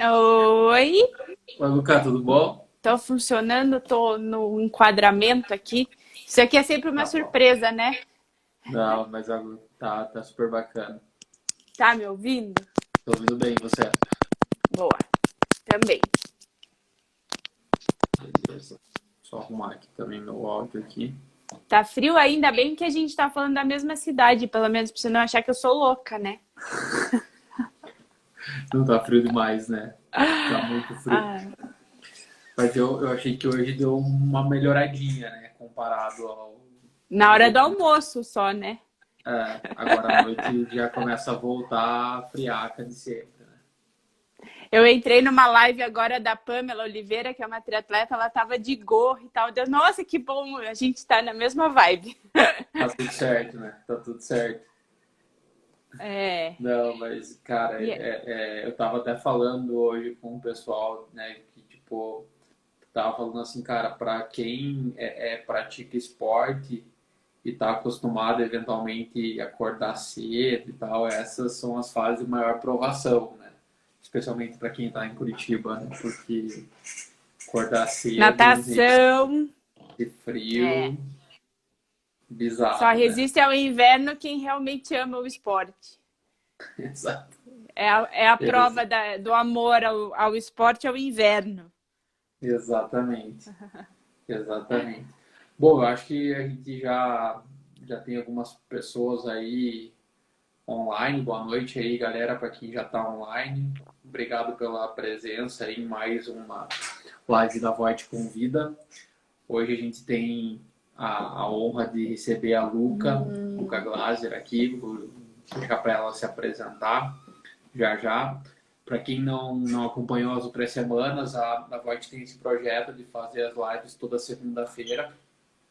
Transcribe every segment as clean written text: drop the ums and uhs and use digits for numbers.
Oi, Oi, Lucas, tudo bom? tô funcionando, tô no enquadramento aqui. Isso aqui é sempre uma Tá bom. surpresa, né? Não, mas tá super bacana. Tá me ouvindo? Tô ouvindo bem, você? Boa, também. Beleza. Só arrumar aqui também meu áudio aqui. Tá frio ainda, bem que a gente tá falando da mesma cidade, pelo menos pra você não achar que eu sou louca, né? Não tá frio demais, né? Tá muito frio. Ah, Mas eu achei que hoje deu uma melhoradinha, né? Comparado na aos hora do últimos. almoço só, né? Agora à noite já começa a voltar a friaca de sempre, né? Eu entrei numa live agora da Pamela Oliveira, que é uma triatleta, ela tava de gorro e tal. Deu, nossa, que bom, a gente tá na mesma vibe. Tá tudo certo, né? Tá tudo certo. É, Não, mas, cara, e é- eu tava até falando hoje com o pessoal, né, que, tipo, tava falando assim, cara, para quem pratica esporte e tá acostumado eventualmente a acordar cedo e tal, essas são as fases de maior provação, né? Especialmente para quem tá em Curitiba, né? Porque acordar cedo, natação, de é. frio, Só bizarro, né? resiste ao inverno quem realmente ama o esporte. Exato. É a Ex- prova do amor ao esporte ao inverno. Exatamente. Exatamente. Bom, eu acho que a gente já tem algumas pessoas aí online. Boa noite aí, galera, para quem já está online. Obrigado pela presença em mais uma live da Voit Convida. Hoje a gente tem a honra de receber a Luca Glaser aqui. Vou deixar para ela se apresentar já já. Para quem não acompanhou as outras semanas, a Voit tem esse projeto de fazer as lives toda segunda-feira.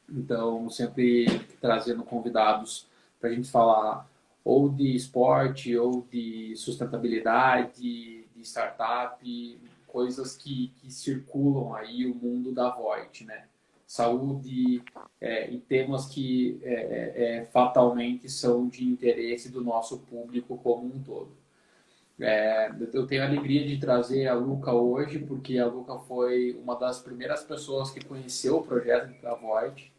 Então, sempre trazendo convidados para a gente falar ou de esporte, ou de sustentabilidade, de startup, coisas que circulam aí o mundo da Voit, né? Saúde e temas que fatalmente são de interesse do nosso público como um todo. Eu tenho a alegria de trazer a Luca hoje, porque a Luca foi uma das primeiras pessoas que conheceu o projeto da Voit.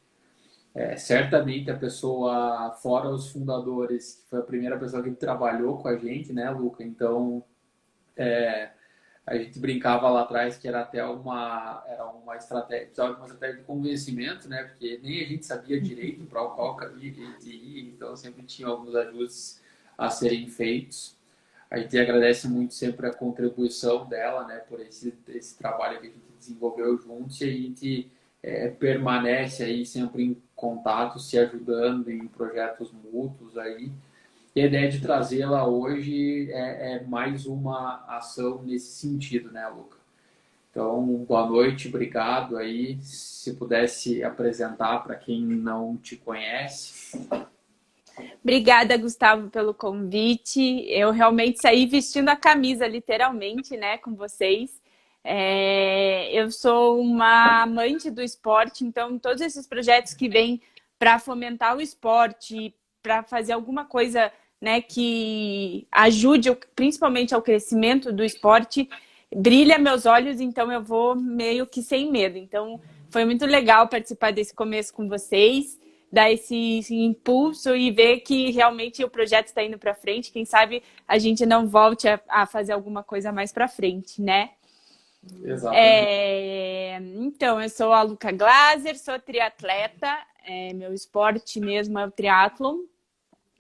Certamente a pessoa, fora os fundadores, que foi a primeira pessoa que trabalhou com a gente, né, Luca? Então, a gente brincava lá atrás que era uma estratégia, precisava de uma estratégia de convencimento, né? Porque nem a gente sabia direito para qual caminho que a gente ia, então sempre tinha alguns ajustes a serem feitos. A gente agradece muito sempre a contribuição dela, né, por esse trabalho que a gente desenvolveu juntos e a gente permanece aí sempre em contato, se ajudando em projetos mútuos aí. E a ideia de trazê-la hoje é mais uma ação nesse sentido, né, Luca? Então, boa noite, obrigado aí. Se pudesse apresentar para quem não te conhece. Obrigada, Gustavo, pelo convite. Eu realmente saí vestindo a camisa, literalmente, né, com vocês. Eu sou uma amante do esporte, então todos esses projetos que vêm para fomentar o esporte, para fazer alguma coisa, né, que ajude principalmente ao crescimento do esporte, brilha meus olhos, então eu vou meio que sem medo. Então foi muito legal participar desse começo com vocês, dar esse impulso e ver que realmente o projeto está indo para frente. Quem sabe a gente não volte a fazer alguma coisa mais para frente, né? Exatamente. Então, eu sou a Luca Glaser, sou triatleta, meu esporte mesmo é o triatlon.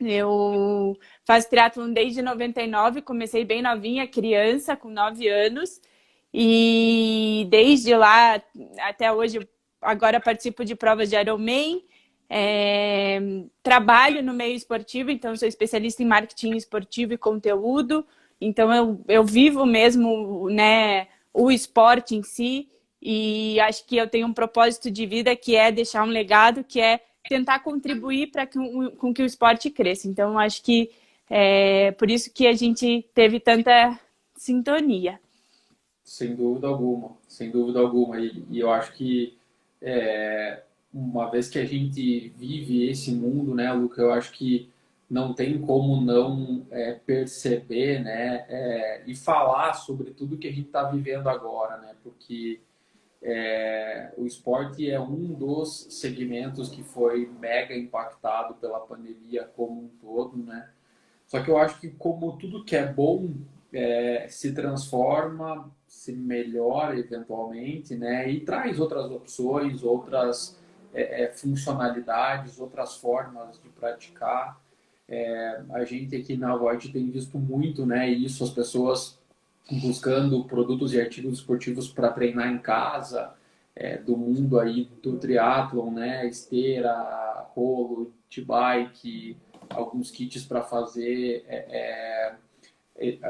Eu faço triatlon desde 99, comecei bem novinha, criança, com 9 anos. E desde lá até hoje, agora participo de provas de Ironman. Trabalho no meio esportivo, então sou especialista em marketing esportivo e conteúdo. Então eu vivo mesmo, né, o esporte em si. E acho que eu tenho um propósito de vida que é deixar um legado, que é tentar contribuir para com que o esporte cresça. Então, acho que é por isso que a gente teve tanta sintonia. Sem dúvida alguma, sem dúvida alguma. E eu acho que uma vez que a gente vive esse mundo, né, Luca, eu acho que não tem como não perceber, né, e falar sobre tudo que a gente está vivendo agora, né, porque o esporte é um dos segmentos que foi mega impactado pela pandemia como um todo, né? Só que eu acho que como tudo que é bom se transforma, se melhora eventualmente, né? E traz outras opções, outras funcionalidades, outras formas de praticar. A gente aqui na Void tem visto muito, né? Isso, as pessoas buscando produtos e artigos esportivos para treinar em casa, do mundo aí do triatlon, né? Esteira, rolo, de-bike, alguns kits para fazer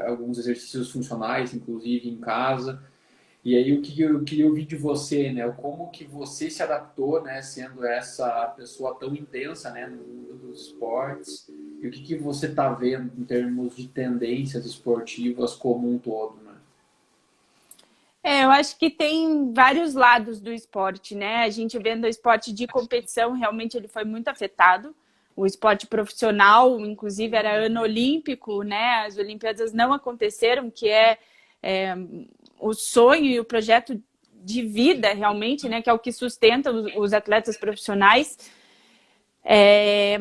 alguns exercícios funcionais, inclusive em casa. E aí o que eu queria ouvir de você, né? Como que você se adaptou, né? Sendo essa pessoa tão intensa, né? No mundo dos esportes. E o que você está vendo em termos de tendências esportivas como um todo, né? Eu acho que tem vários lados do esporte, né? A gente vendo o esporte de competição, realmente ele foi muito afetado. O esporte profissional, inclusive, era ano olímpico, né? As Olimpíadas não aconteceram, que é o sonho e o projeto de vida, realmente, né? Que é o que sustenta os atletas profissionais.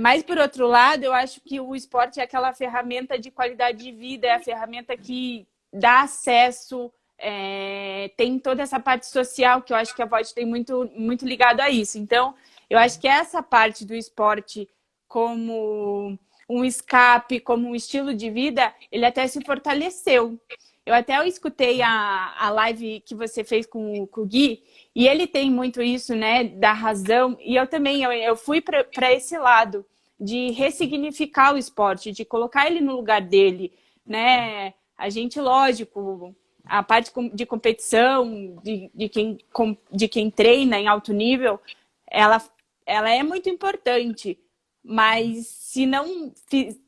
Mas, por outro lado, eu acho que o esporte é aquela ferramenta de qualidade de vida, é a ferramenta que dá acesso, tem toda essa parte social que eu acho que a Void tem muito, muito ligado a isso. Então, eu acho que essa parte do esporte como um escape, como um estilo de vida, ele até se fortaleceu. Eu até escutei a live que você fez com o Gui, e ele tem muito isso, né, da razão. E eu também, eu fui para esse lado de ressignificar o esporte, de colocar ele no lugar dele, né? A gente, lógico, a parte de competição, de quem treina em alto nível, ela é muito importante. Mas se não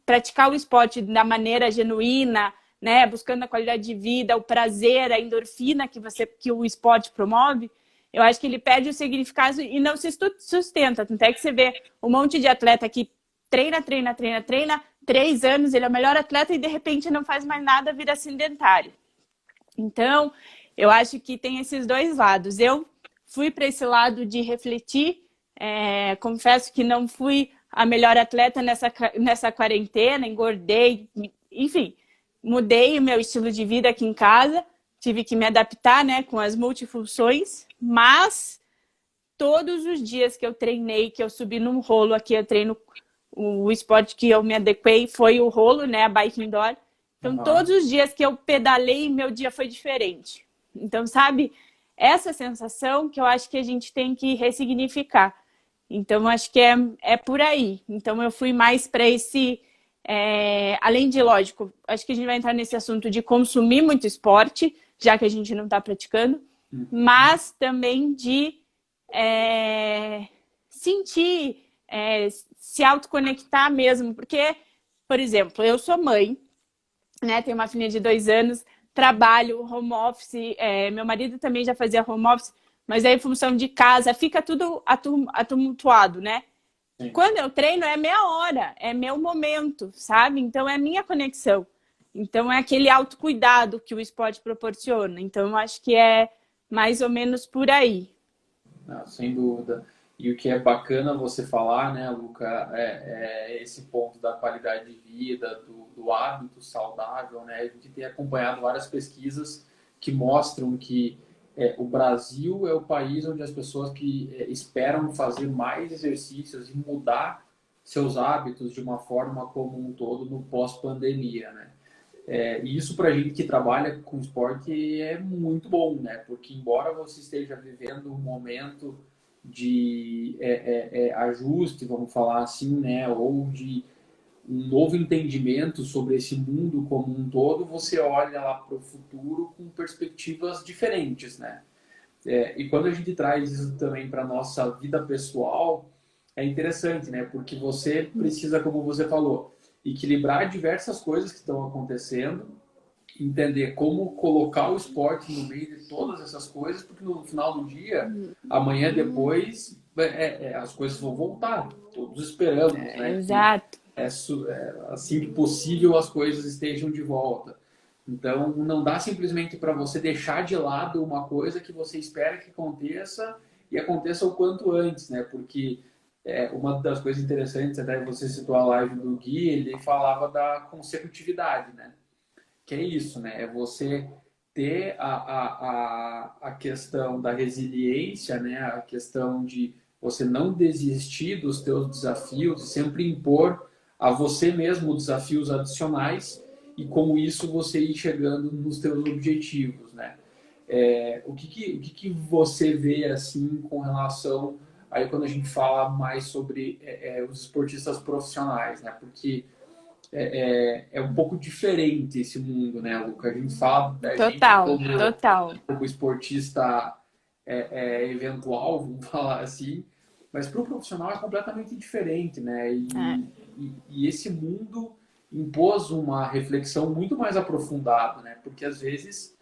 praticar o esporte da maneira genuína, né, buscando a qualidade de vida, o prazer, a endorfina que o esporte promove, eu acho que ele perde o significado e não se sustenta. Tanto é que você vê um monte de atleta que treina, 3 anos, ele é o melhor atleta e de repente não faz mais nada, vira sedentário. Então, eu acho que tem esses dois lados. Eu fui para esse lado de refletir, confesso que não fui a melhor atleta nessa quarentena, engordei, enfim, mudei o meu estilo de vida aqui em casa, tive que me adaptar, né, com as multifunções, mas todos os dias que eu treinei, que eu subi num rolo aqui, eu treino, o esporte que eu me adequei foi o rolo, né, a bike indoor. Então, todos os dias que eu pedalei, meu dia foi diferente. Então, sabe, essa sensação que eu acho que a gente tem que ressignificar. Então, acho que é por aí. Então, eu fui mais para esse... além de, lógico, acho que a gente vai entrar nesse assunto de consumir muito esporte, já que a gente não está praticando, mas também de sentir, se autoconectar mesmo. Porque, por exemplo, eu sou mãe, né? Tenho uma filhinha de 2 anos, trabalho, home office, meu marido também já fazia home office, mas aí, em função de casa, fica tudo atumultuado, né? Sim. Quando eu treino, é meia hora, é meu momento, sabe? Então, é minha conexão. Então, é aquele autocuidado que o esporte proporciona. Então, eu acho que é mais ou menos por aí. Não, sem dúvida. E o que é bacana você falar, né, Luca, é esse ponto da qualidade de vida, do hábito saudável, né? A gente tem acompanhado várias pesquisas que mostram que o Brasil é o país onde as pessoas que esperam fazer mais exercícios e mudar seus hábitos de uma forma como um todo no pós-pandemia, né? E isso para a gente que trabalha com esporte é muito bom, né? Porque embora você esteja vivendo um momento de ajuste, vamos falar assim, né? Ou de um novo entendimento sobre esse mundo como um todo, você olha lá para o futuro com perspectivas diferentes, né? E quando a gente traz isso também para nossa vida pessoal, é interessante, né? Porque você precisa, como você falou, equilibrar diversas coisas que estão acontecendo, entender como colocar o esporte no meio de todas essas coisas, porque no final do dia, amanhã depois, as coisas vão voltar. Todos esperamos, né? Exato. assim que possível as coisas estejam de volta. Então, não dá simplesmente para você deixar de lado uma coisa que você espera que aconteça e aconteça o quanto antes, né? Porque uma das coisas interessantes, até você citou a live do Gui, ele falava da consecutividade, né? Que é isso, né? É você ter a questão da resiliência, né? A questão de você não desistir dos teus desafios e sempre impor a você mesmo desafios adicionais e com isso você ir chegando nos teus objetivos, né? O que você vê assim com relação aí quando a gente fala mais sobre os esportistas profissionais, né? Porque é um pouco diferente esse mundo, né, Luca? A gente fala da gente Total, total. como esportista eventual, vamos falar assim, mas para o profissional é completamente diferente, né? É, E esse mundo impôs uma reflexão muito mais aprofundada, né? Porque às vezes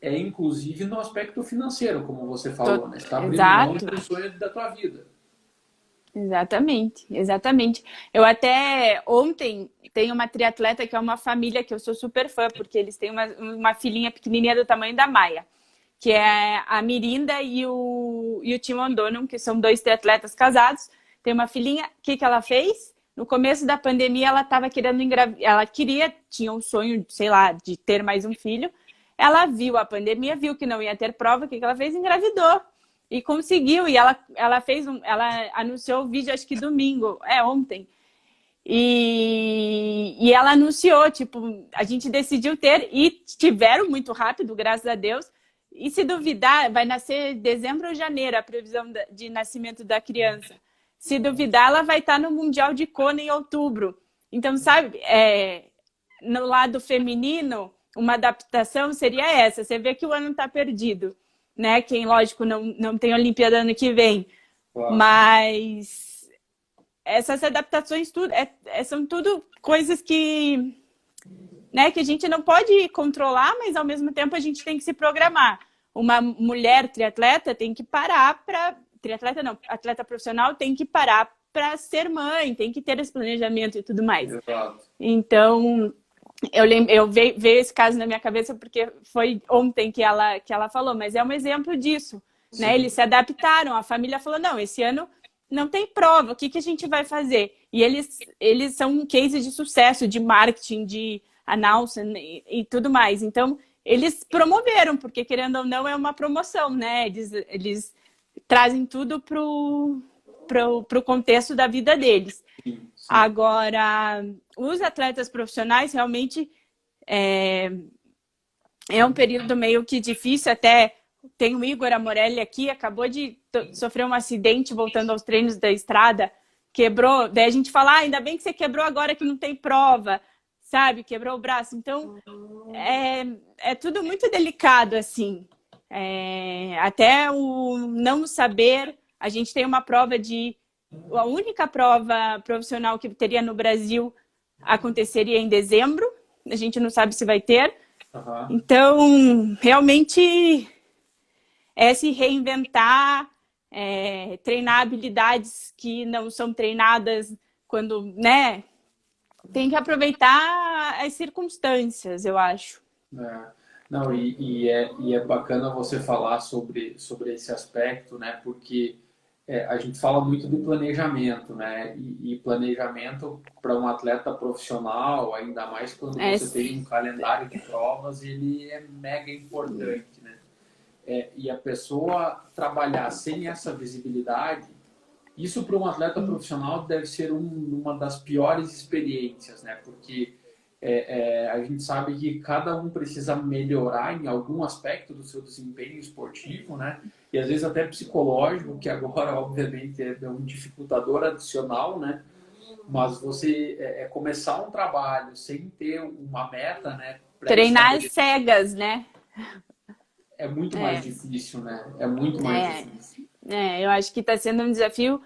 inclusive no aspecto financeiro, como você falou, né? Você está abrindo mão exato. do sonho da tua vida. Exatamente, exatamente. Eu até ontem tenho uma triatleta que é uma família que eu sou super fã, porque eles têm uma filhinha pequenininha do tamanho da Maia, que é a Mirinda e o Timon Donon, que são dois triatletas casados. Tem uma filhinha, o que ela fez? No começo da pandemia, ela estava querendo engravidar, tinha um sonho, sei lá, de ter mais um filho. Ela viu a pandemia, viu que não ia ter prova, o que ela fez? Engravidou. E conseguiu, e ela anunciou o vídeo, acho que domingo, ontem. E ela anunciou, tipo, a gente decidiu ter, e tiveram muito rápido, graças a Deus. E se duvidar, vai nascer dezembro ou janeiro a previsão de nascimento da criança. Se duvidar, ela vai estar no Mundial de Kona em outubro. Então, sabe, no lado feminino, uma adaptação seria essa. Você vê que o ano está perdido, né? Quem, lógico, não tem Olimpíada ano que vem. Claro. Mas essas adaptações são tudo coisas que, né, que a gente não pode controlar, mas ao mesmo tempo a gente tem que se programar. Uma mulher triatleta tem que parar para... Triatleta não, atleta profissional tem que parar para ser mãe, tem que ter esse planejamento e tudo mais. Exato. Então, veio esse caso na minha cabeça porque foi ontem que ela falou, mas é um exemplo disso, né? Eles se adaptaram, a família falou, não, esse ano não tem prova, o que a gente vai fazer? E eles são um case de sucesso, de marketing, de announcement e tudo mais. Então, eles promoveram, porque querendo ou não é uma promoção, né? Eles trazem tudo pro contexto da vida deles. Sim, sim. Agora, os atletas profissionais realmente é um período meio que difícil. Até tem o Igor Amorelli aqui, acabou de sofrer um acidente voltando aos treinos da estrada, quebrou. Daí a gente fala, ainda bem que você quebrou agora que não tem prova, sabe? Quebrou o braço. Então, é tudo muito delicado, assim. Até o não saber, a gente tem uma prova a única prova profissional que teria no Brasil aconteceria em dezembro. A gente não sabe se vai ter. Uhum. Então, realmente é se reinventar, treinar habilidades que não são treinadas quando, né? Tem que aproveitar as circunstâncias, eu acho. Não, e é bacana você falar sobre esse aspecto, né? Porque a gente fala muito do planejamento, né? E planejamento para um atleta profissional, ainda mais quando você tem um calendário de provas, ele é mega importante, né? E a pessoa trabalhar sem essa visibilidade, isso para um atleta profissional deve ser uma das piores experiências, né? Porque a gente sabe que cada um precisa melhorar em algum aspecto do seu desempenho esportivo, né? E às vezes até psicológico, que agora, obviamente, é um dificultador adicional, né? Mas você começar um trabalho sem ter uma meta, né? Treinar às cegas, né? É muito mais difícil, né? É muito mais difícil. Eu acho que está sendo um desafio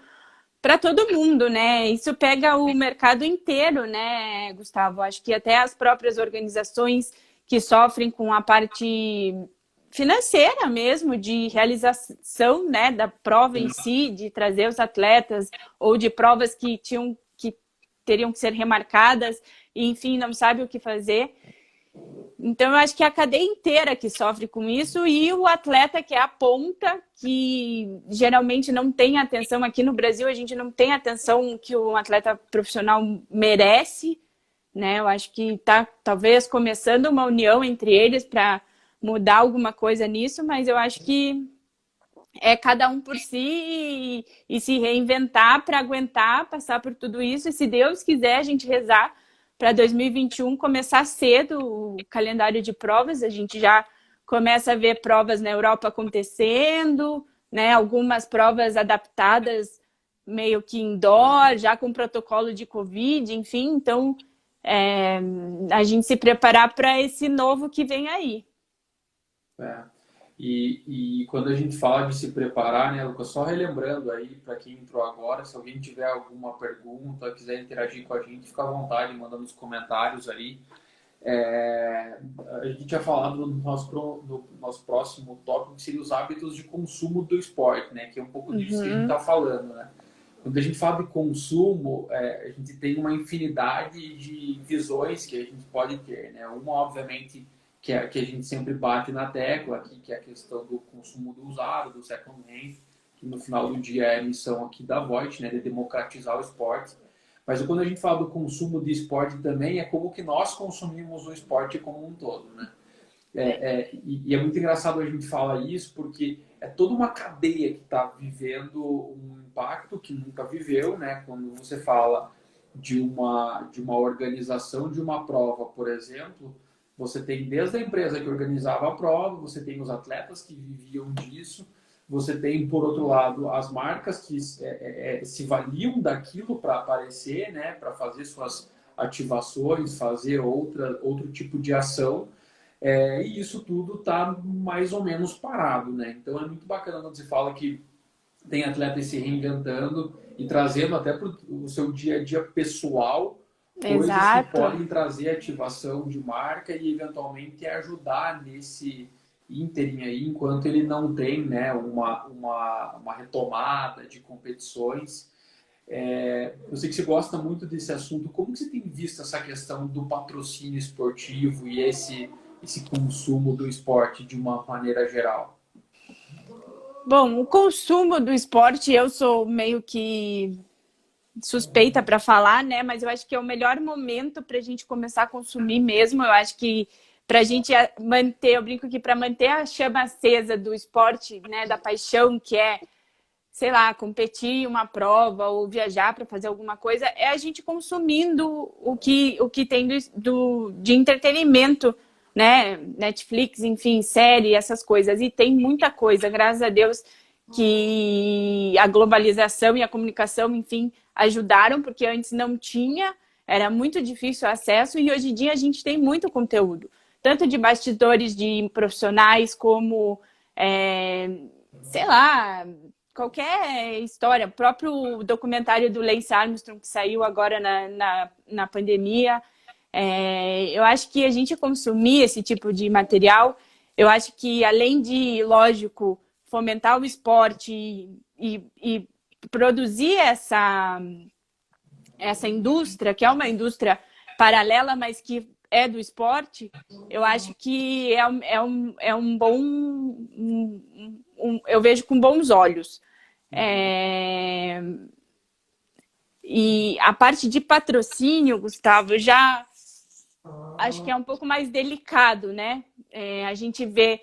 para todo mundo, né? Isso pega o mercado inteiro, né, Gustavo? Acho que até as próprias organizações que sofrem com a parte financeira mesmo, de realização, né, da prova em si, de trazer os atletas, ou de provas que tinham que teriam que ser remarcadas, e, enfim, não sabe o que fazer. Então, eu acho que é a cadeia inteira que sofre com isso e o atleta que é a ponta, que geralmente não tem atenção. Aqui no Brasil, a gente não tem a atenção que um atleta profissional merece, né? Eu acho que está talvez começando uma união entre eles para mudar alguma coisa nisso, mas eu acho que é cada um por si e se reinventar para aguentar, passar por tudo isso. E se Deus quiser, a gente rezar para 2021 começar cedo o calendário de provas. A gente já começa a ver provas na Europa acontecendo, né? Algumas provas adaptadas meio que indoor, já com protocolo de Covid, enfim. Então, a gente se preparar para esse novo que vem aí. É. E quando a gente fala de se preparar, né, Lucas, só relembrando aí, para quem entrou agora, se alguém tiver alguma pergunta, quiser interagir com a gente, fica à vontade, manda nos comentários ali. A gente tinha falado no nosso próximo tópico, que seria os hábitos de consumo do esporte, né, que é um pouco disso que a gente está falando, né. Quando a gente fala de consumo, a gente tem uma infinidade de visões que a gente pode ter, né. Uma, obviamente, que a gente sempre bate na tecla aqui, que é a questão do consumo do usado, do second hand, que no final do dia é a missão aqui da Voit, né, de democratizar o esporte. Mas quando a gente fala do consumo de esporte também, é como que nós consumimos o esporte como um todo, né? E é muito engraçado a gente falar isso, porque é toda uma cadeia que está vivendo um impacto que nunca viveu, né? Quando você fala de uma organização de uma prova, por exemplo, você tem desde a empresa que organizava a prova, você tem os atletas que viviam disso, você tem, por outro lado, as marcas que se valiam daquilo para aparecer, né, para fazer suas ativações, fazer outro tipo de ação, e isso tudo está mais ou menos parado, né? Então é muito bacana quando você fala que tem atletas se reinventando e trazendo até para o seu dia a dia pessoal coisas que Exato. podem trazer ativação de marca e eventualmente ajudar nesse ínterim aí, enquanto ele não tem, né, uma retomada de competições. Eu sei que você gosta muito desse assunto. Como que você tem visto essa questão do patrocínio esportivo e esse consumo do esporte de uma maneira geral? Bom, o consumo do esporte, eu sou meio que suspeita para falar, né? Mas eu acho que é o melhor momento para a gente começar a consumir mesmo. Eu acho que para a gente manter, eu brinco que para manter a chama acesa do esporte, né? Da paixão que é, sei lá, competir em uma prova ou viajar para fazer alguma coisa, é a gente consumindo o que tem de entretenimento, né? Netflix, enfim, série, essas coisas. E tem muita coisa, graças a Deus, que a globalização e a comunicação, enfim, ajudaram, porque antes não tinha, era muito difícil o acesso, e hoje em dia a gente tem muito conteúdo, tanto de bastidores de profissionais, como, sei lá, qualquer história. O próprio documentário do Lance Armstrong, que saiu agora na pandemia. Eu acho que a gente consumir esse tipo de material, eu acho que além de, lógico, fomentar o esporte e produzir essa indústria, que é uma indústria paralela, mas que é do esporte, eu acho que é um bom... eu vejo com bons olhos. E a parte de patrocínio, Gustavo, já acho que é um pouco mais delicado, né? A gente vê...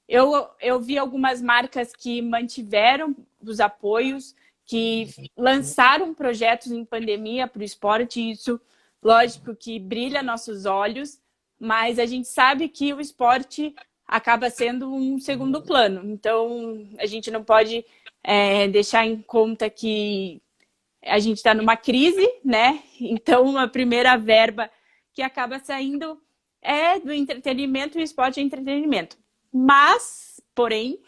Eu vi algumas marcas que mantiveram os apoios, que lançaram projetos em pandemia para o esporte, e isso, lógico, que brilha nossos olhos, mas a gente sabe que o esporte acaba sendo um segundo plano. Então, a gente não pode deixar em conta que a gente está numa crise, né? Então, uma primeira verba que acaba saindo é do entretenimento, e o esporte é entretenimento. Mas, porém,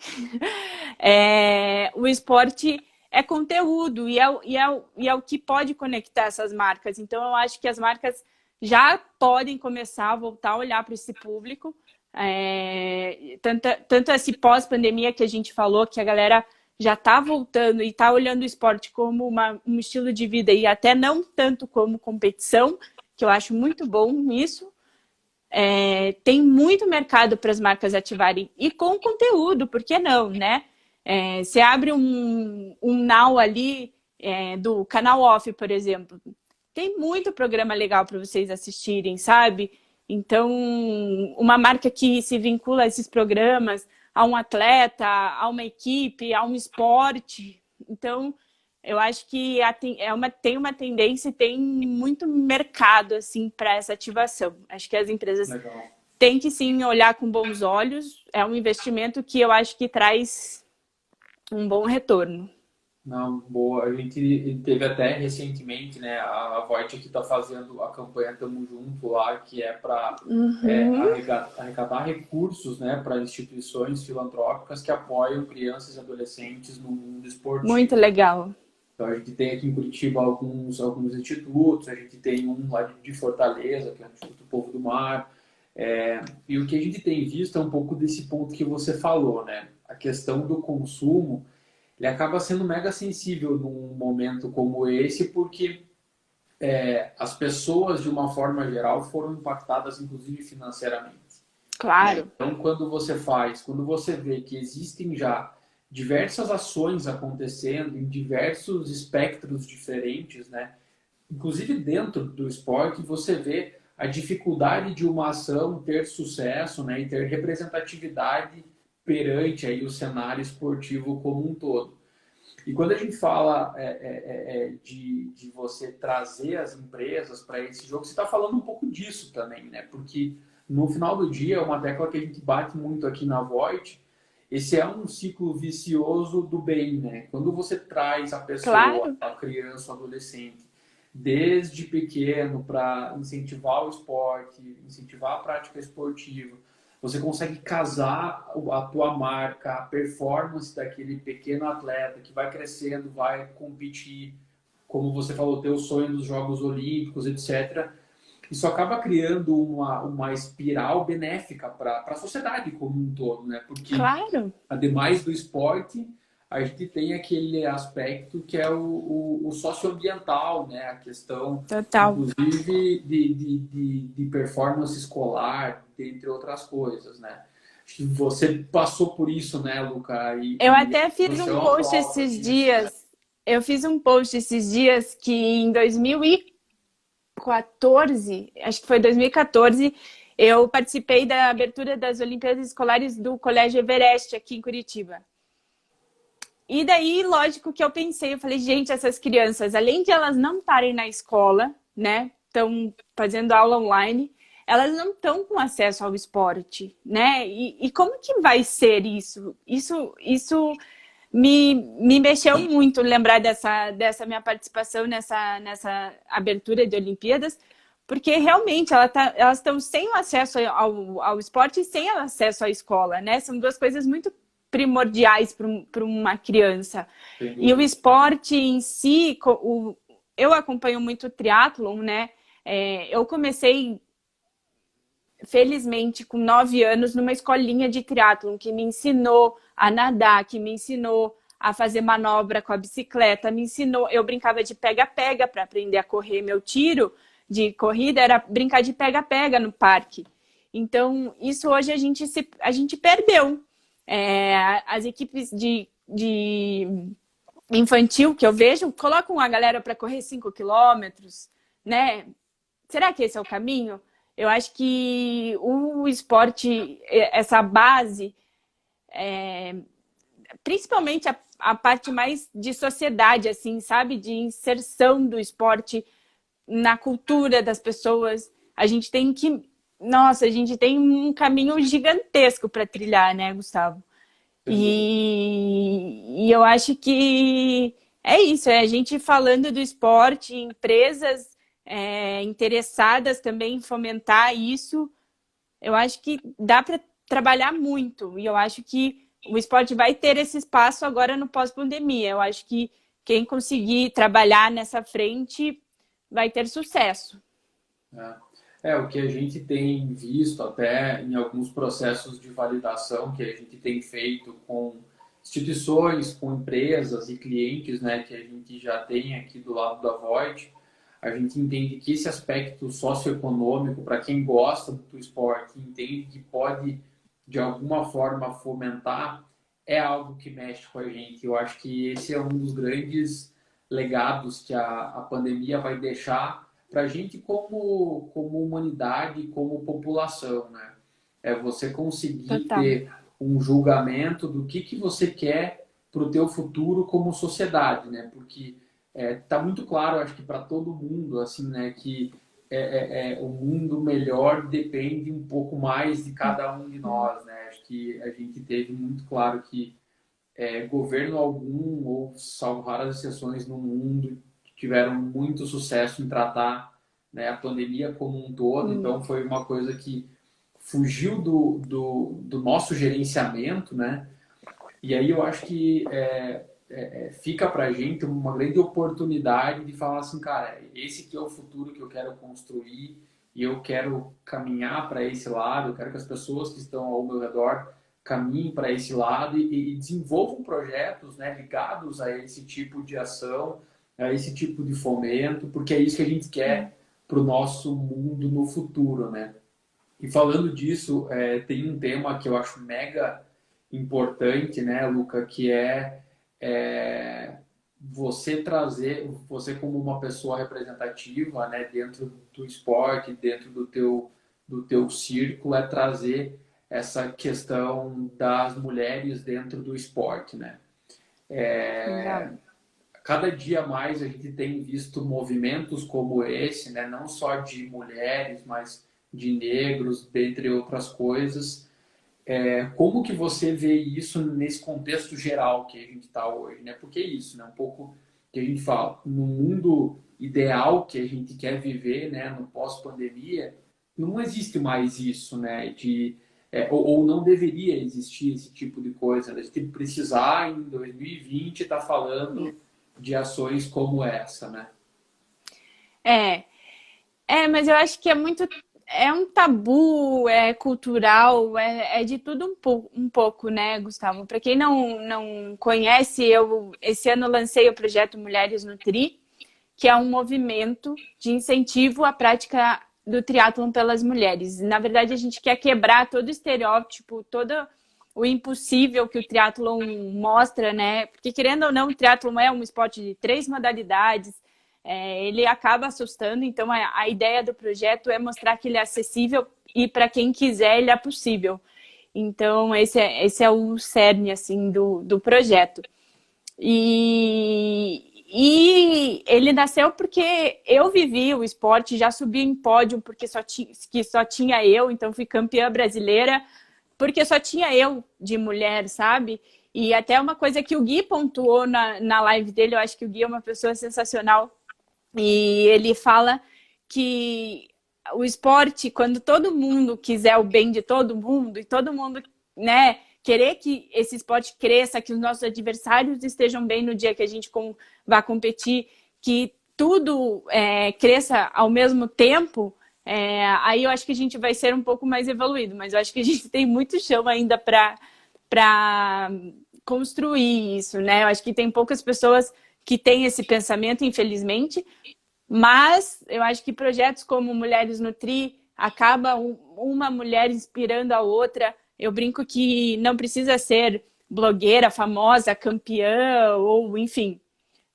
o esporte é conteúdo e é o que pode conectar essas marcas. Então, eu acho que as marcas já podem começar a voltar a olhar para esse público. Tanto esse pós-pandemia que a gente falou, que a galera já está voltando e está olhando o esporte como um estilo de vida e até não tanto como competição, que eu acho muito bom isso. Tem muito mercado para as marcas ativarem e com conteúdo, por que não, né? Você abre um now ali do canal off, por exemplo. Tem muito programa legal para vocês assistirem, sabe? Então, uma marca que se vincula a esses programas, a um atleta, a uma equipe, a um esporte. Então, eu acho que tem uma tendência e tem muito mercado assim, para essa ativação. Acho que as empresas Legal. têm que sim olhar com bons olhos. É um investimento que eu acho que traz um bom retorno. Não, boa. A gente teve até recentemente, né? A Voit aqui está fazendo a campanha Tamo Junto lá, que é para Uhum. arrecadar recursos, né, para instituições filantrópicas que apoiam crianças e adolescentes no mundo Muito esportivo. legal. Então a gente tem aqui em Curitiba alguns institutos, a gente tem um lá de Fortaleza, que é o Instituto Povo do Mar. E o que a gente tem visto é um pouco desse ponto que você falou, né? A questão do consumo, ele acaba sendo mega sensível num momento como esse, porque as pessoas, de uma forma geral, foram impactadas, inclusive financeiramente, né? Claro. Então, quando você vê que existem já diversas ações acontecendo em diversos espectros diferentes, né? Inclusive dentro do esporte, você vê a dificuldade de uma ação ter sucesso, né? E ter representatividade perante aí o cenário esportivo como um todo. E quando a gente fala de você trazer as empresas para esse jogo, você está falando um pouco disso também, né? Porque no final do dia, é uma tecla que a gente bate muito aqui na Void, esse é um ciclo vicioso do bem, né? Quando você traz a pessoa, Claro. a criança, o adolescente, desde pequeno para incentivar o esporte, incentivar a prática esportiva, você consegue casar a tua marca, a performance daquele pequeno atleta que vai crescendo, vai competir, como você falou, ter o sonho dos Jogos Olímpicos, etc. Isso acaba criando uma espiral benéfica para a sociedade como um todo, né? Porque, Claro. ademais do esporte, a gente tem aquele aspecto que é o socioambiental, né? A questão, Total. inclusive, de performance escolar, entre outras coisas, né? Acho que você passou por isso, né, Luca? Eu E até fiz você é um uma post prova esses disso, né? dias. Eu fiz um post esses dias que em 2014, acho que foi 2014, eu participei da abertura das Olimpíadas Escolares do Colégio Everest aqui em Curitiba. E daí, lógico que eu pensei, eu falei, gente, essas crianças, além de elas não estarem na escola, né, estão fazendo aula online, elas não estão com acesso ao esporte, né? E como que vai ser isso? Isso me mexeu muito lembrar dessa minha participação nessa abertura de Olimpíadas, porque realmente elas estão sem o acesso ao esporte e sem o acesso à escola, né? São duas coisas muito primordiais para uma criança. Sem E o dúvida. esporte em si, eu acompanho muito o triatlon, né? Eu comecei, felizmente, com 9 anos, numa escolinha de triatlon que me ensinou a nadar, que me ensinou a fazer manobra com a bicicleta, me ensinou. Eu brincava de pega-pega para aprender a correr. Meu tiro de corrida era brincar de pega-pega no parque. Então, isso hoje a gente perdeu. As equipes de infantil que eu vejo colocam a galera para correr 5 quilômetros, né? Será que esse é o caminho? Eu acho que o esporte, essa base, principalmente a parte mais de sociedade, assim, sabe? De inserção do esporte na cultura das pessoas. A gente tem que. Nossa, a gente tem um caminho gigantesco para trilhar, né, Gustavo? Sem dúvida. E eu acho que é isso, é a gente falando do esporte, empresas interessadas também em fomentar isso. Eu acho que dá para trabalhar muito. E eu acho que o esporte vai ter esse espaço agora no pós-pandemia. Eu acho que quem conseguir trabalhar nessa frente vai ter sucesso. O que a gente tem visto até em alguns processos de validação que a gente tem feito com instituições, com empresas e clientes, né, que a gente já tem aqui do lado da Void, a gente entende que esse aspecto socioeconômico, para quem gosta do esporte, entende que pode, de alguma forma, fomentar, é algo que mexe com a gente. Eu acho que esse é um dos grandes legados que a pandemia vai deixar para a gente como humanidade, como população, né? É você conseguir Total. ter um julgamento do que você quer para o teu futuro como sociedade, né? Porque tá muito claro, acho que para todo mundo, assim, né, que o mundo melhor depende um pouco mais de cada um de nós, né? Acho que a gente teve muito claro que governo algum, ou salvo raras exceções no mundo, tiveram muito sucesso em tratar, né, a pandemia como um todo. Então, foi uma coisa que fugiu do nosso gerenciamento, né? E aí eu acho que fica para a gente uma grande oportunidade de falar assim, cara, esse que é o futuro que eu quero construir e eu quero caminhar para esse lado, eu quero que as pessoas que estão ao meu redor caminhem para esse lado e desenvolvam projetos, né, ligados a esse tipo de ação, a esse tipo de fomento, porque é isso que a gente quer para o nosso mundo no futuro, né? E falando disso, tem um tema que eu acho mega importante, né, Luca, que é você trazer, você como uma pessoa representativa, né, dentro do esporte, dentro do teu círculo, é trazer essa questão das mulheres dentro do esporte, né? Legal. Cada dia mais a gente tem visto movimentos como esse, né? Não só de mulheres, mas de negros, dentre outras coisas. Como que você vê isso nesse contexto geral que a gente está hoje, né? Porque é isso, né? Um pouco que a gente fala, no mundo ideal que a gente quer viver, né? No pós-pandemia, não existe mais isso, né? Ou não deveria existir esse tipo de coisa. A gente precisar, em 2020, estar falando de ações como essa, né? É, mas eu acho que é muito. É um tabu, é cultural, é de tudo um pouco, né, Gustavo? Para quem não conhece, eu esse ano lancei o projeto Mulheres no Tri, que é um movimento de incentivo à prática do triatlon pelas mulheres. Na verdade, a gente quer quebrar todo o estereótipo, todo o impossível que o triatlon mostra, né? Porque, querendo ou não, o triatlon é um esporte de 3 modalidades, ele acaba assustando, então a ideia do projeto é mostrar que ele é acessível e para quem quiser ele é possível. Então, esse é o cerne, assim, do projeto. E ele nasceu porque eu vivi o esporte, já subi em pódio porque só tinha eu, então fui campeã brasileira porque só tinha eu de mulher, sabe? E até uma coisa que o Gui pontuou na live dele, eu acho que o Gui é uma pessoa sensacional, e ele fala que o esporte, quando todo mundo quiser o bem de todo mundo, e todo mundo, né, querer que esse esporte cresça, que os nossos adversários estejam bem no dia que a gente vai competir, que tudo cresça ao mesmo tempo, aí eu acho que a gente vai ser um pouco mais evoluído, mas eu acho que a gente tem muito chão ainda para construir isso, né? Eu acho que tem poucas pessoas que têm esse pensamento, infelizmente, mas eu acho que projetos como Mulheres no Tri acaba uma mulher inspirando a outra. Eu brinco que não precisa ser blogueira, famosa, campeã, ou enfim.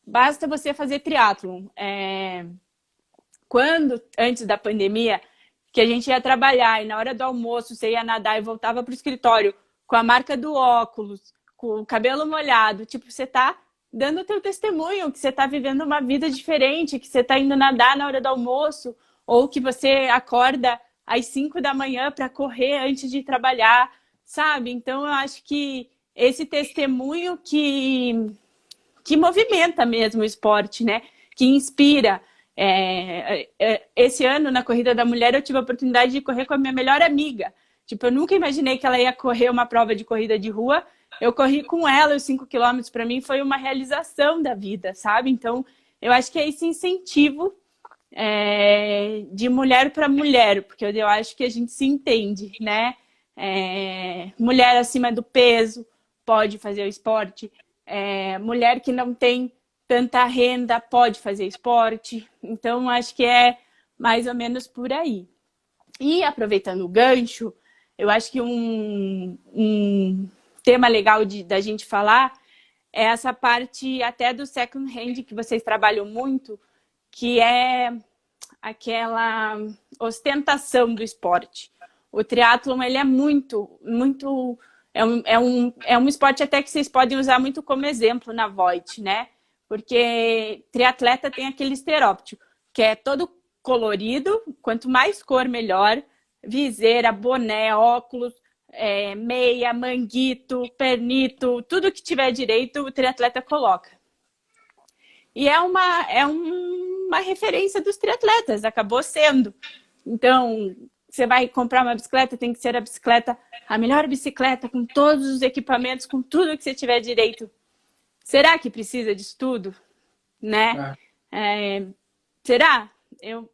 Basta você fazer triatlon. Quando, antes da pandemia, que a gente ia trabalhar e na hora do almoço você ia nadar e voltava para o escritório com a marca do óculos, com o cabelo molhado, tipo, você tá dando o teu testemunho, que você tá vivendo uma vida diferente, que você tá indo nadar na hora do almoço, ou que você acorda às 5 da manhã para correr antes de trabalhar, sabe? Então eu acho que esse testemunho que movimenta mesmo o esporte, né? Que inspira. Esse ano, na Corrida da Mulher, eu tive a oportunidade de correr com a minha melhor amiga. Tipo, eu nunca imaginei que ela ia correr uma prova de corrida de rua. Eu corri com ela os 5 quilômetros. Para mim foi uma realização da vida, sabe? Então, eu acho que é esse incentivo de mulher para mulher, porque eu acho que a gente se entende, né? Mulher acima do peso, pode fazer o esporte. Mulher que não tem tanta renda pode fazer esporte. Então, acho que é mais ou menos por aí. E aproveitando o gancho, eu acho que um tema legal da gente falar é essa parte até do second hand que vocês trabalham muito, que é aquela ostentação do esporte. O triatlon, ele é muito é um esporte até que vocês podem usar muito como exemplo na Voit, né? Porque triatleta tem aquele estereótipo, que é todo colorido, quanto mais cor, melhor. Viseira, boné, óculos, meia, manguito, pernito, tudo que tiver direito, o triatleta coloca. E é uma referência dos triatletas, acabou sendo. Então, você vai comprar uma bicicleta, tem que ser a melhor bicicleta, com todos os equipamentos, com tudo que você tiver direito. Será que precisa disso tudo? Né? Será?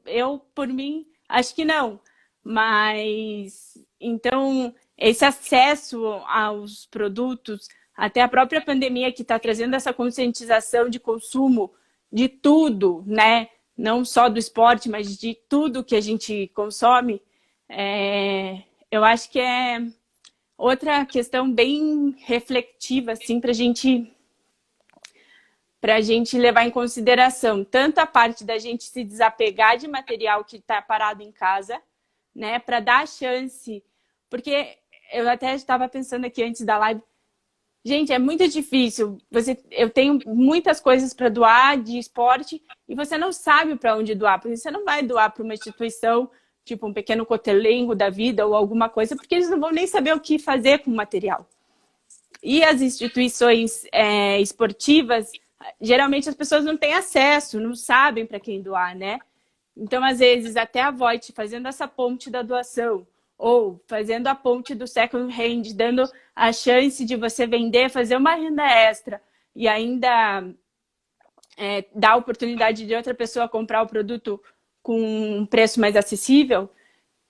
Eu, por mim, acho que não. Mas, então, esse acesso aos produtos, até a própria pandemia que está trazendo essa conscientização de consumo de tudo, né? Não só do esporte, mas de tudo que a gente consome, eu acho que é outra questão bem reflexiva, assim, para a gente levar em consideração tanto a parte da gente se desapegar de material que está parado em casa, né, para dar a chance, porque eu até estava pensando aqui antes da live, gente, é muito difícil, eu tenho muitas coisas para doar de esporte e você não sabe para onde doar, porque você não vai doar para uma instituição, tipo um pequeno cotelengo da vida ou alguma coisa, porque eles não vão nem saber o que fazer com o material. E as instituições esportivas, geralmente as pessoas não têm acesso, não sabem para quem doar, né? Então, às vezes, até a Voit fazendo essa ponte da doação, ou fazendo a ponte do second hand, dando a chance de você vender, fazer uma renda extra e ainda dar a oportunidade de outra pessoa comprar o produto com um preço mais acessível,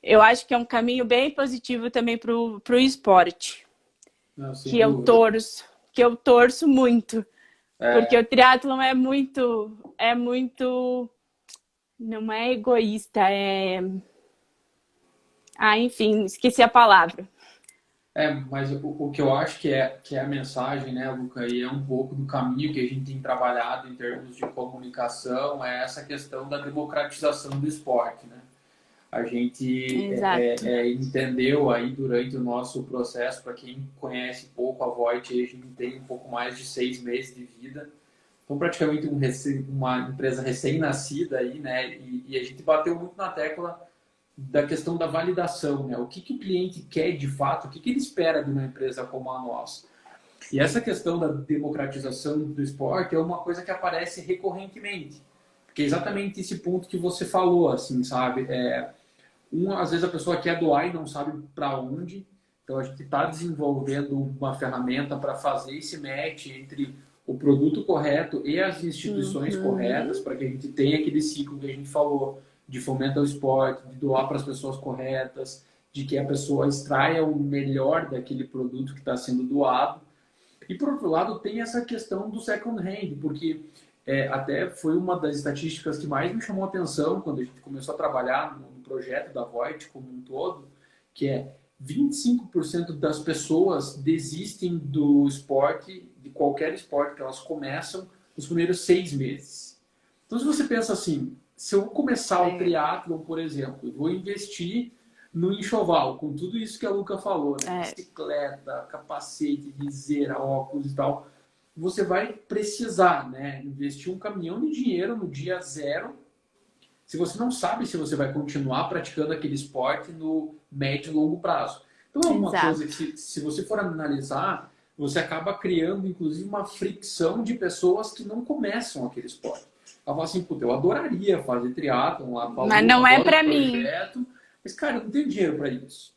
eu acho que é um caminho bem positivo também para o esporte. Não, sem Que dúvida. eu torço muito. Porque o triatlon é muito, não é egoísta, enfim, esqueci a palavra. Mas o que eu acho que é a mensagem, né, Luca, e é um pouco do caminho que a gente tem trabalhado em termos de comunicação, é essa questão da democratização do esporte, né? A gente Exato. entendeu aí durante o nosso processo, para quem conhece pouco a Voit, a gente tem um pouco mais de 6 meses de vida, então praticamente uma empresa recém-nascida aí, né? E a gente bateu muito na tecla da questão da validação, né? O que o cliente quer de fato, o que ele espera de uma empresa como a nossa. E essa questão da democratização do esporte é uma coisa que aparece recorrentemente, porque é exatamente esse ponto que você falou, assim, sabe? Às vezes a pessoa quer doar e não sabe para onde, então a gente está desenvolvendo uma ferramenta para fazer esse match entre o produto correto e as instituições corretas, para que a gente tenha aquele ciclo que a gente falou, de fomentar o esporte, de doar para as pessoas corretas, de que a pessoa extraia o melhor daquele produto que está sendo doado. E, por outro lado, tem essa questão do second hand, porque até foi uma das estatísticas que mais me chamou a atenção quando a gente começou a trabalhar no projeto da Voit como um todo, que é 25% das pessoas desistem do esporte, de qualquer esporte que elas começam, nos primeiros 6 meses. Então, se você pensa assim, se eu começar o triatlon, por exemplo, eu vou investir no enxoval, com tudo isso que a Luca falou, né? Bicicleta, capacete, viseira, óculos e tal, você vai precisar, né, investir um caminhão de dinheiro no dia zero, se você não sabe se você vai continuar praticando aquele esporte no médio e longo prazo. Então é uma coisa que, se você for analisar, você acaba criando, inclusive, uma fricção de pessoas que não começam aquele esporte. Ela fala assim, puta, eu adoraria fazer triatlon lá, mas não é para mim. Mas, cara, eu não tenho dinheiro para isso.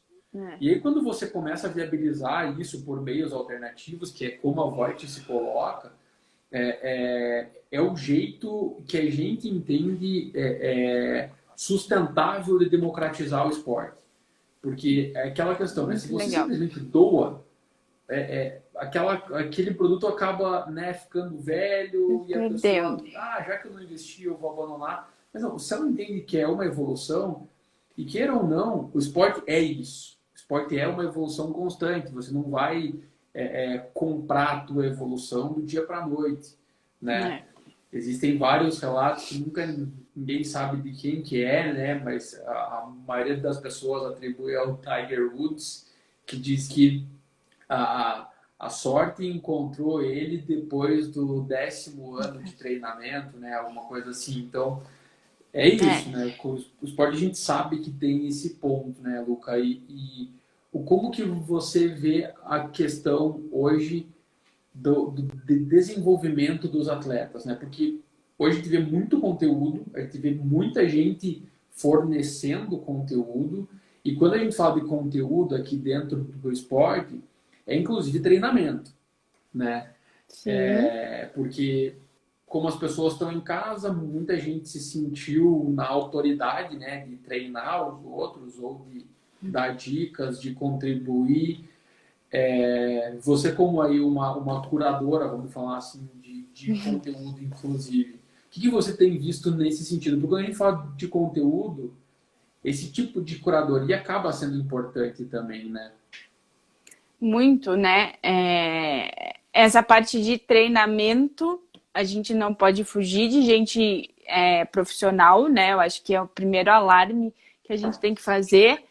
E aí, quando você começa a viabilizar isso por meios alternativos, que é como a Voit se coloca, é o jeito que a gente entende sustentável de democratizar o esporte. Porque é aquela questão, né? Se você simplesmente doa, aquele produto acaba, né, ficando velho e a pessoa, Perdendo. já que eu não investi, eu vou abandonar. Mas não, se ela entende que é uma evolução, e queira ou não, o esporte é isso. O esporte é uma evolução constante. Você não vai comprar a tua evolução do dia para a noite, né? É. Existem vários relatos que nunca ninguém sabe de quem que é, né? Mas a maioria das pessoas atribui ao Tiger Woods, que diz que a sorte encontrou ele depois do 10º ano de treinamento, né? Alguma coisa assim. Então, é isso, É. né? O esporte a gente sabe que tem esse ponto, né, Luca? E como que você vê a questão hoje do desenvolvimento dos atletas, né? Porque hoje a gente vê muito conteúdo, a gente vê muita gente fornecendo conteúdo, e quando a gente fala de conteúdo aqui dentro do esporte, é inclusive treinamento, né? Sim. Porque como as pessoas estão em casa, muita gente se sentiu na autoridade, né, de treinar os outros ou de dar dicas, de contribuir. Você como aí uma curadora, vamos falar assim, de conteúdo, inclusive, o que você tem visto nesse sentido? Porque quando a gente fala de conteúdo, esse tipo de curadoria acaba sendo importante também, né? Muito, né? Essa parte de treinamento, a gente não pode fugir de gente profissional, né? Eu acho que é o primeiro alarme que a gente tem que fazer.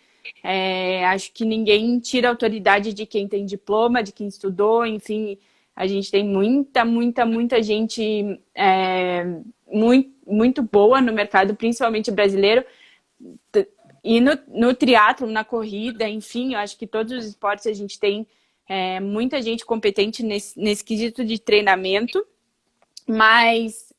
Acho que ninguém tira a autoridade de quem tem diploma, de quem estudou, enfim, a gente tem muita gente muito boa no mercado, principalmente brasileiro. E no triatlo, na corrida, enfim, eu acho que todos os esportes a gente tem muita gente competente nesse quesito de treinamento, mas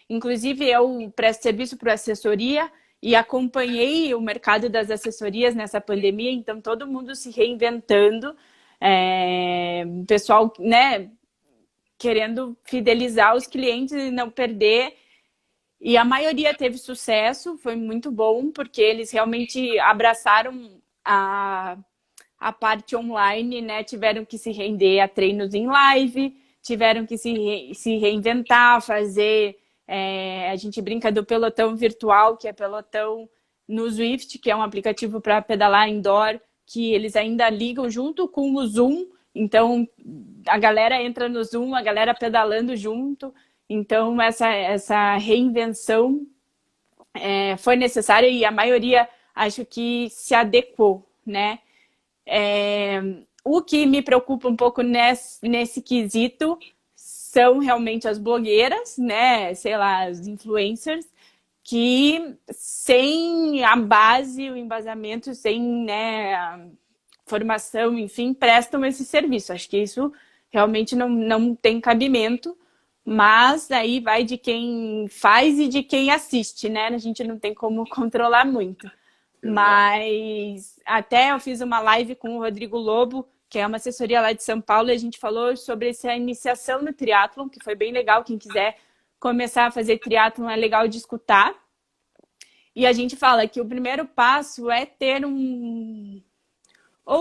inclusive eu presto serviço para assessoria e acompanhei o mercado das assessorias nessa pandemia, então todo mundo se reinventando, pessoal, né, querendo fidelizar os clientes e não perder. E a maioria teve sucesso, foi muito bom, porque eles realmente abraçaram a parte online, né? Tiveram que se render a treinos em live, tiveram que se reinventar, fazer. A gente brinca do pelotão virtual, que é pelotão no Zwift, que é um aplicativo para pedalar indoor, que eles ainda ligam junto com o Zoom. Então, a galera entra no Zoom, a galera pedalando junto. Então, essa reinvenção foi necessária e a maioria acho que se adequou, né? O que me preocupa um pouco nesse quesito são realmente as blogueiras, né? Sei lá, os influencers, que sem a base, o embasamento, sem, né, a formação, enfim, prestam esse serviço. Acho que isso realmente não tem cabimento, mas aí vai de quem faz e de quem assiste, né? A gente não tem como controlar muito. Exato. Mas até eu fiz uma live com o Rodrigo Lobo, que é uma assessoria lá de São Paulo, e a gente falou sobre essa iniciação no triatlon, que foi bem legal. Quem quiser começar a fazer triatlon é legal de escutar. E a gente fala que o primeiro passo é ter ou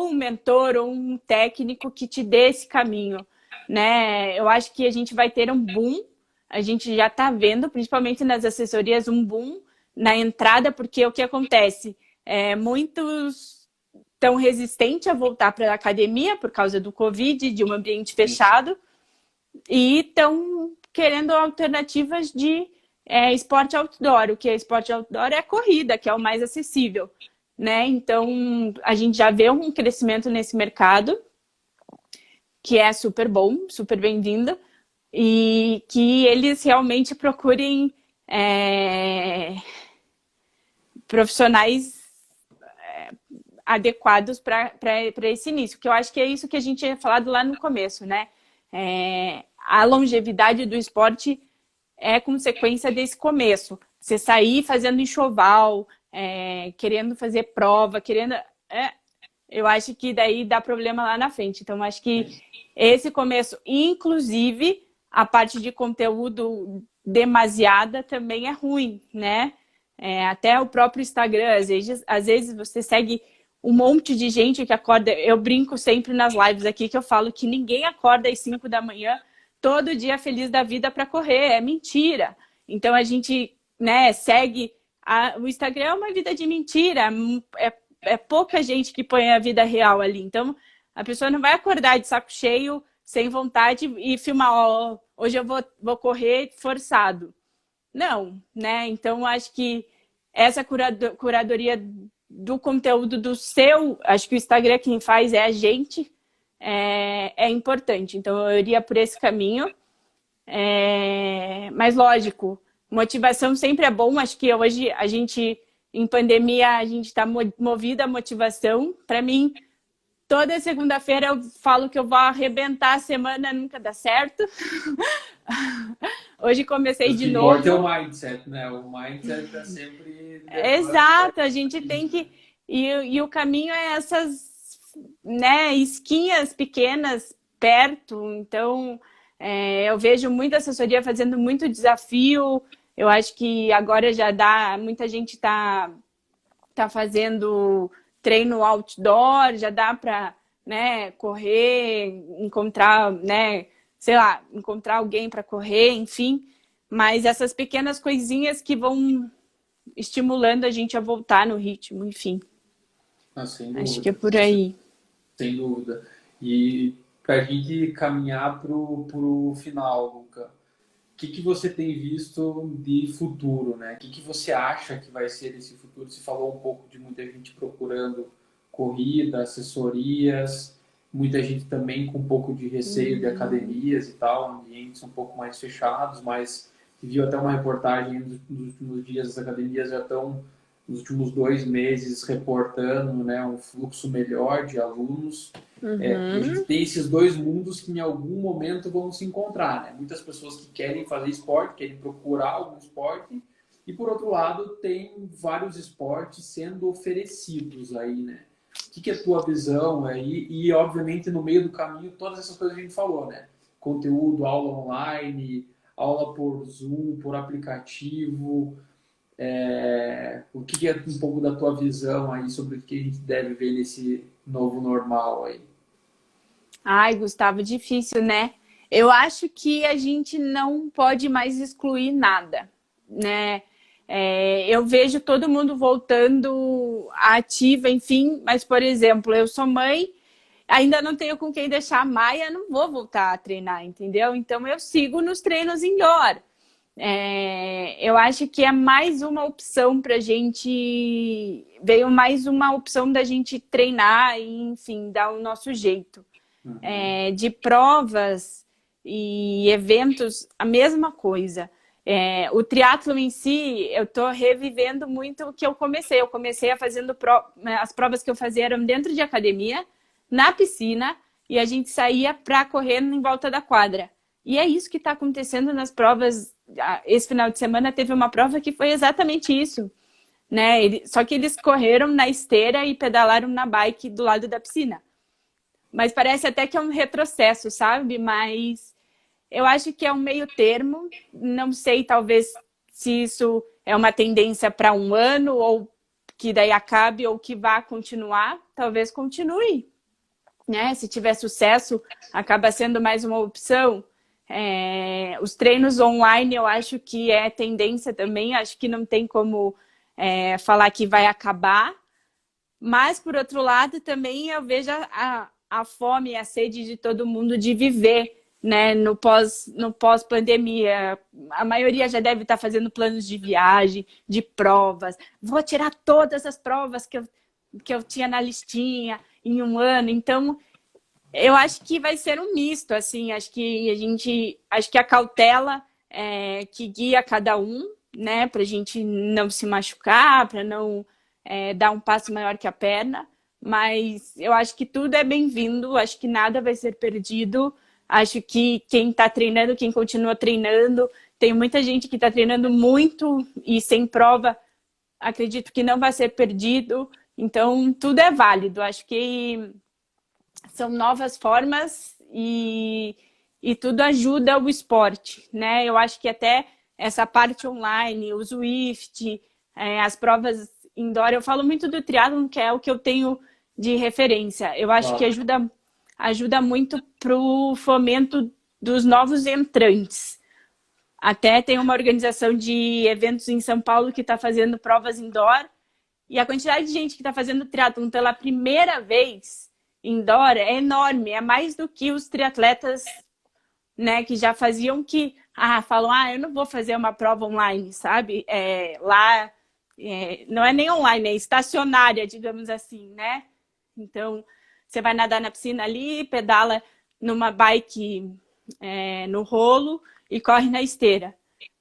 um mentor ou um técnico que te dê esse caminho, né? Eu acho que a gente vai ter um boom, a gente já está vendo, principalmente nas assessorias, um boom na entrada, porque o que acontece? Muitos estão resistentes a voltar para a academia por causa do Covid, de um ambiente fechado, e estão querendo alternativas de esporte outdoor. O que é esporte outdoor é a corrida, que é o mais acessível, né? Então, a gente já vê um crescimento nesse mercado, que é super bom, super bem-vindo, e que eles realmente procurem profissionais adequados para esse início, que eu acho que é isso que a gente tinha falado lá no começo, né? A longevidade do esporte é consequência desse começo. Você sair fazendo enxoval, querendo fazer prova, eu acho que daí dá problema lá na frente. Então, acho que esse começo, inclusive, a parte de conteúdo demasiada também é ruim, né? Até o próprio Instagram, às vezes você segue um monte de gente que acorda. Eu brinco sempre nas lives aqui que eu falo que ninguém acorda às 5 da manhã todo dia feliz da vida para correr. É mentira. Então a gente, né, segue. O Instagram é uma vida de mentira. É pouca gente que põe a vida real ali. Então a pessoa não vai acordar de saco cheio, sem vontade e filmar, ó, hoje eu vou correr forçado. Não, né? Então acho que essa curadoria do conteúdo do seu, acho que o Instagram quem faz é a gente, é importante. Então eu iria por esse caminho. Mas lógico, motivação sempre é bom. Acho que hoje a gente, em pandemia, a gente está movida à motivação. Para mim, toda segunda-feira eu falo que eu vou arrebentar a semana, nunca dá certo. Hoje comecei de novo. Importa é o mindset, né? O mindset está sempre... Exato, a gente tem que... E o caminho é essas, né, esquinhas pequenas perto. Então, eu vejo muita assessoria fazendo muito desafio. Eu acho que agora já dá... Muita gente tá fazendo treino outdoor, já dá para, né, correr, encontrar, né, sei lá, encontrar alguém para correr, enfim. Mas essas pequenas coisinhas que vão estimulando a gente a voltar no ritmo, enfim. Sem dúvida. Acho que é por aí. Sem dúvida. E para a gente caminhar para o final, Luca, o que você tem visto de futuro, né? O que você acha que vai ser esse futuro? Você falou um pouco de muita gente procurando corrida, assessorias, muita gente também com um pouco de receio de academias e tal, ambientes um pouco mais fechados, mas viu até uma reportagem nos últimos dias, as academias já estão, nos últimos 2 meses, reportando, né, um fluxo melhor de alunos. E a gente tem esses dois mundos que em algum momento vão se encontrar, né? Muitas pessoas que querem fazer esporte, querem procurar algum esporte, e por outro lado tem vários esportes sendo oferecidos aí, né? O que é a tua visão aí? E obviamente no meio do caminho todas essas coisas que a gente falou, né? Conteúdo, aula online, aula por Zoom, por aplicativo. O que é um pouco da tua visão aí sobre o que a gente deve ver nesse novo normal aí? Ai, Gustavo, difícil, né? Eu acho que a gente não pode mais excluir nada, né? Eu vejo todo mundo voltando ativa, enfim, mas, por exemplo, eu sou mãe, ainda não tenho com quem deixar a Maia, não vou voltar a treinar, entendeu? Então eu sigo nos treinos indoor. Eu acho que é mais uma opção para a gente. Veio mais uma opção da gente treinar e, enfim, dar o nosso jeito. De provas e eventos, a mesma coisa. O triatlo em si, eu estou revivendo muito o que eu comecei. Eu comecei a fazendo as provas que eu fazia eram dentro de academia, na piscina, e a gente saía para correr em volta da quadra. E é isso que está acontecendo nas provas. Esse final de semana teve uma prova que foi exatamente isso, né? Só que eles correram na esteira e pedalaram na bike do lado da piscina. Mas parece até que é um retrocesso, sabe? Mas eu acho que é um meio termo. Não sei, talvez, se isso é uma tendência para um ano, ou que daí acabe, ou que vá continuar. Talvez continue, né? Se tiver sucesso, acaba sendo mais uma opção. Os treinos online, eu acho que é tendência também. Acho que não tem como falar que vai acabar. Mas, por outro lado, também eu vejo a fome e a sede de todo mundo de viver, né, no pós-pandemia. A maioria já deve estar fazendo planos de viagem, de provas. Vou tirar todas as provas que eu tinha na listinha em um ano. Então, eu acho que vai ser um misto, assim. Acho que a cautela que guia cada um, né, para a gente não se machucar, para não dar um passo maior que a perna. Mas eu acho que tudo é bem-vindo, acho que nada vai ser perdido. Acho que quem está treinando, quem continua treinando, tem muita gente que está treinando muito e sem prova, acredito que não vai ser perdido. Então, tudo é válido. Acho que são novas formas e tudo ajuda o esporte, né? Eu acho que até essa parte online, o Zwift, as provas indoor, eu falo muito do triatlon, que é o que eu tenho de referência. Eu acho que Claro. ajuda muito para o fomento dos novos entrantes. Até tem uma organização de eventos em São Paulo que está fazendo provas indoor, e a quantidade de gente que está fazendo triatlon pela primeira vez indoor é enorme, é mais do que os triatletas, né, que já faziam que falam, eu não vou fazer uma prova online, sabe? Lá não é nem online, é estacionária, digamos assim, né? Então, você vai nadar na piscina ali, pedala numa bike no rolo e corre na esteira.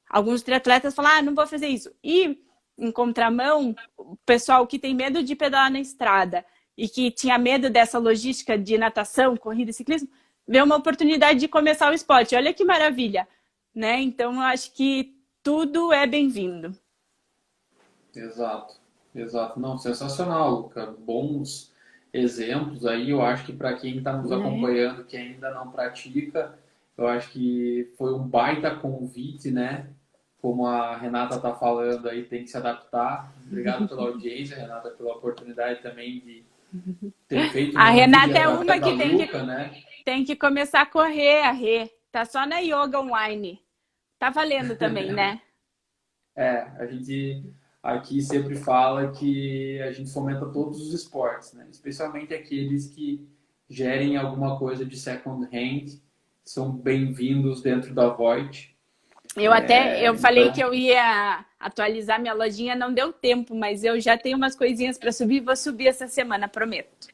Alguns triatletas falam, não vou fazer isso. E, em contramão, o pessoal que tem medo de pedalar na estrada e que tinha medo dessa logística de natação, corrida e ciclismo, vê uma oportunidade de começar o esporte. Olha que maravilha, né? Então, eu acho que tudo é bem-vindo. Exato, exato. Não, sensacional, Luca. Bons exemplos aí. Eu acho que para quem está nos Né? acompanhando, que ainda não pratica, eu acho que foi um baita convite, né? Como a Renata está falando aí, tem que se adaptar. Obrigado pela audiência, Renata, pela oportunidade também de ter feito A um vídeo Renata é através uma da que Luca, né? tem que começar a correr, a Rê. Tá só na yoga online. Tá valendo também, né? A gente aqui sempre fala que a gente fomenta todos os esportes, né? Especialmente aqueles que gerem alguma coisa de second hand, são bem-vindos dentro da Voit. Eu falei que Então, eu ia atualizar minha lojinha, não deu tempo, mas eu já tenho umas coisinhas para subir, vou subir essa semana, prometo.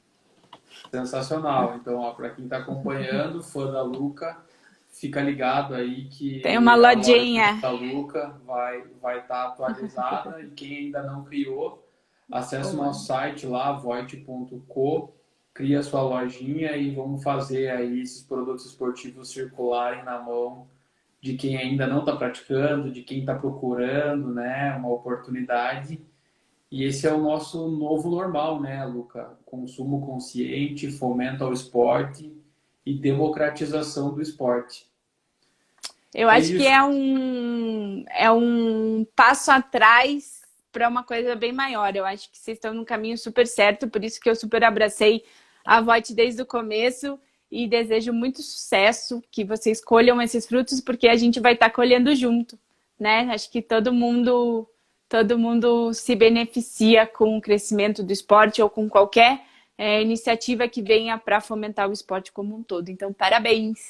sensacional. Então, para quem está acompanhando, fã da Luca, fica ligado aí Tem uma que a lojinha lojinha. da Luca vai estar atualizada e quem ainda não criou, acesse o Boa. nosso site lá, voit.co, cria sua lojinha e vamos fazer aí esses produtos esportivos circularem na mão de quem ainda não está praticando, de quem está procurando, né, uma oportunidade. E esse é o nosso novo normal, né, Luca? Consumo consciente, fomento ao esporte e democratização do esporte. Eu É acho que isso. é um passo atrás para uma coisa bem maior. Eu acho que vocês estão no caminho super certo, por isso que eu super abracei a Voit desde o começo e desejo muito sucesso, que vocês colham esses frutos, porque a gente vai estar colhendo junto, né? Acho que todo mundo se beneficia com o crescimento do esporte ou com qualquer iniciativa que venha para fomentar o esporte como um todo. Então, parabéns!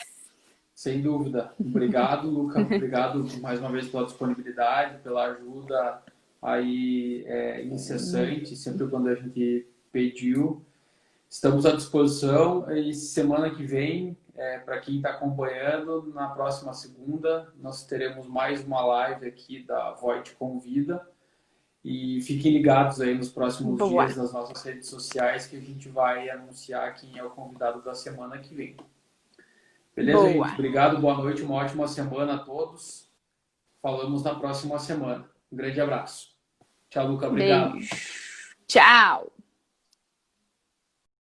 Sem dúvida. Obrigado, Luca. Obrigado mais uma vez pela disponibilidade, pela ajuda aí incessante, sempre quando a gente pediu. Estamos à disposição e semana que vem, para quem está acompanhando, na próxima segunda, nós teremos mais uma live aqui da Voit Convida. E fiquem ligados aí nos próximos Boa, dias nas nossas redes sociais que a gente vai anunciar quem é o convidado da semana que vem. Beleza, gente? boa. Obrigado, boa noite, uma ótima semana a todos. Falamos na próxima semana. Um grande abraço. Tchau, Luca. Obrigado. Beijo. Tchau.